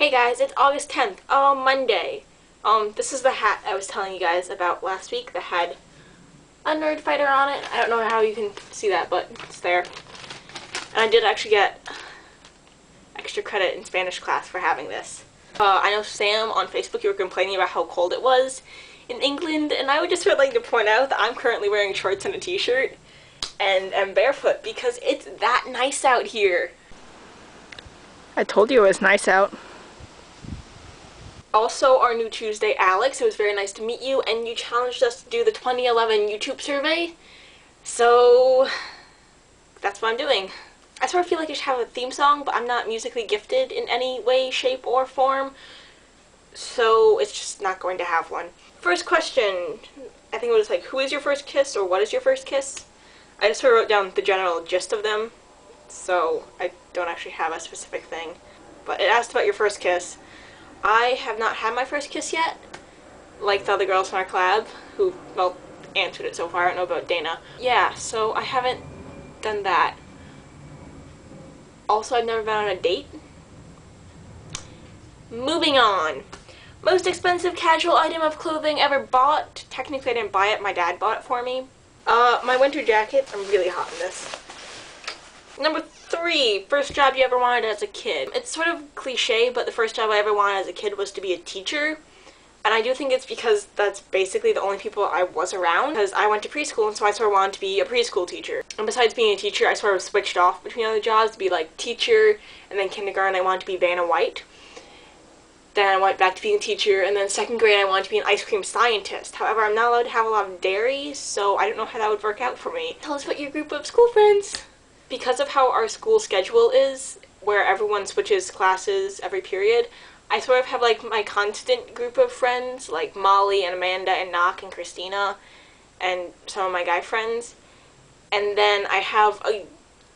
Hey guys, it's August 10th, Monday. This is the hat I was telling you guys about last week that had a Nerdfighter on it. I don't know how you can see that, but it's there. And I did actually get extra credit in Spanish class for having this. I know Sam on Facebook, you were complaining about how cold it was in England, and I would just like to point out that I'm currently wearing shorts and a t-shirt and am barefoot because it's that nice out here. I told you it was nice out. Also, our new Tuesday, Alex, it was very nice to meet you, and you challenged us to do the 2011 YouTube survey, so that's what I'm doing. I sort of feel like I should have a theme song, but I'm not musically gifted in any way, shape, or form, so it's just not going to have one. First question, I think it was like, who is your first kiss, or what is your first kiss? I just sort of wrote down the general gist of them, so I don't actually have a specific thing, but it asked about your first kiss. I have not had my first kiss yet, like the other girls in our collab, who, well, answered it so far. I don't know about Dana. Yeah, so I haven't done that. Also, I've never been on a date. Moving on. Most expensive casual item of clothing ever bought. Technically, I didn't buy it. My dad bought it for me. My winter jacket. I'm really hot in this. Number 3, first job you ever wanted as a kid. It's sort of cliche, but the first job I ever wanted as a kid was to be a teacher. And I do think it's because that's basically the only people I was around, because I went to preschool, and so I sort of wanted to be a preschool teacher. And besides being a teacher, I sort of switched off between other jobs to be like teacher, and then kindergarten I wanted to be Vanna White. Then I went back to being a teacher, and then second grade I wanted to be an ice cream scientist. However, I'm not allowed to have a lot of dairy, so I don't know how that would work out for me. Tell us about your group of school friends. Because of how our school schedule is, where everyone switches classes every period, I sort of have like my constant group of friends, like Molly and Amanda and Knock and Christina and some of my guy friends. And then I have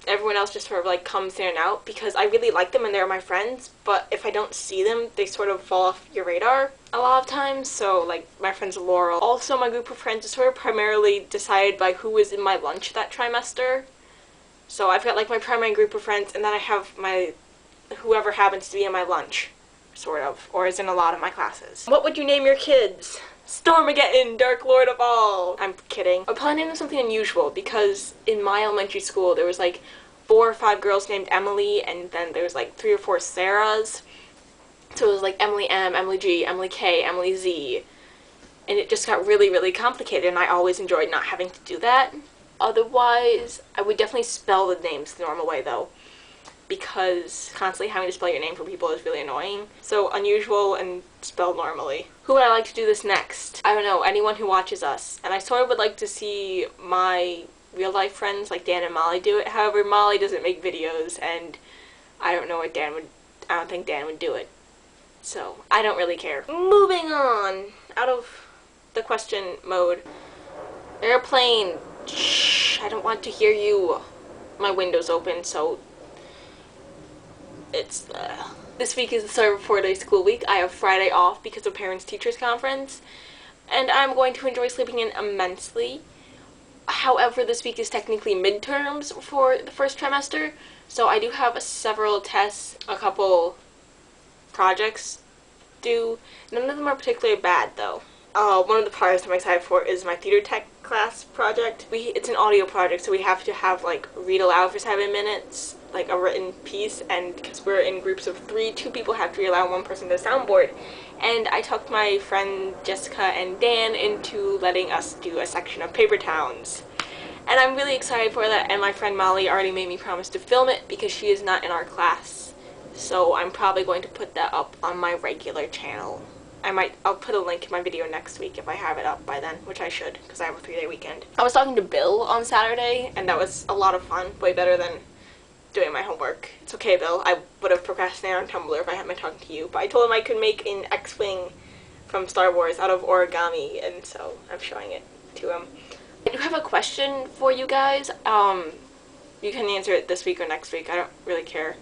everyone else just sort of like comes in and out because I really like them and they're my friends, but if I don't see them, they sort of fall off your radar a lot of times. So like my friends Laurel. Also, my group of friends is sort of primarily decided by who was in my lunch that trimester. So I've got like my primary group of friends, and then I have my whoever happens to be in my lunch, sort of, or is in a lot of my classes. What would you name your kids? Stormageddon, Dark Lord of All. I'm kidding. I'd probably name them something unusual because in my elementary school there was like 4 or 5 girls named Emily, and then there was like 3 or 4 Sarahs. So it was like Emily M, Emily G, Emily K, Emily Z, and it just got really, really complicated, and I always enjoyed not having to do that. Otherwise, I would definitely spell the names the normal way, though, because constantly having to spell your name for people is really annoying. So, unusual and spelled normally. Who would I like to do this next? I don't know, anyone who watches us. And I sort of would like to see my real-life friends, like Dan and Molly, do it. However, Molly doesn't make videos, and I don't know what I don't think Dan would do it. So, I don't really care. Moving on! Out of the question mode. Airplane. Shh, I don't want to hear you. My window's open, so it's, This week is the start of a 4-day school week. I have Friday off because of parents-teachers conference, and I'm going to enjoy sleeping in immensely. However, this week is technically midterms for the first trimester, so I do have several tests, a couple projects due. None of them are particularly bad, though. One of the projects I'm excited for is my theater tech class project. It's an audio project, so we have to have like read aloud for 7 minutes, like a written piece, and because we're in groups of 3, 2 people have to read aloud, 1 person does soundboard. And I talked my friend Jessica and Dan into letting us do a section of Paper Towns. And I'm really excited for that, and my friend Molly already made me promise to film it because she is not in our class. So I'm probably going to put that up on my regular channel. I'll put a link in my video next week if I have it up by then, which I should, because I have a 3-day weekend. I was talking to Bill on Saturday, and that was a lot of fun, way better than doing my homework. It's okay, Bill. I would have procrastinated on Tumblr if I hadn't been talking to you, but I told him I could make an X-Wing from Star Wars out of origami, and so I'm showing it to him. I do have a question for you guys. You can answer it this week or next week. I don't really care.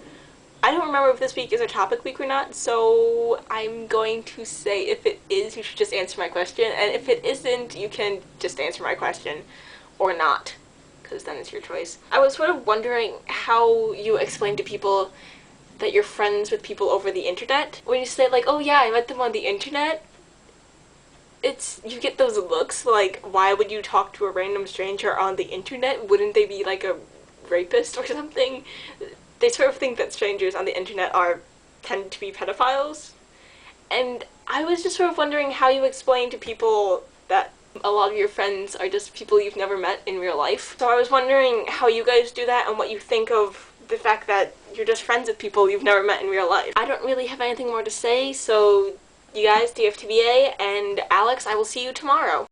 I don't remember if this week is a topic week or not, so I'm going to say if it is, you should just answer my question, and if it isn't, you can just answer my question, or not, because then it's your choice. I was sort of wondering how you explain to people that you're friends with people over the internet. When you say like, oh yeah, I met them on the internet, you get those looks like, why would you talk to a random stranger on the internet? Wouldn't they be like a rapist or something? They sort of think that strangers on the internet tend to be pedophiles. And I was just sort of wondering how you explain to people that a lot of your friends are just people you've never met in real life. So I was wondering how you guys do that and what you think of the fact that you're just friends with people you've never met in real life. I don't really have anything more to say, so you guys, DFTBA, and Alex, I will see you tomorrow.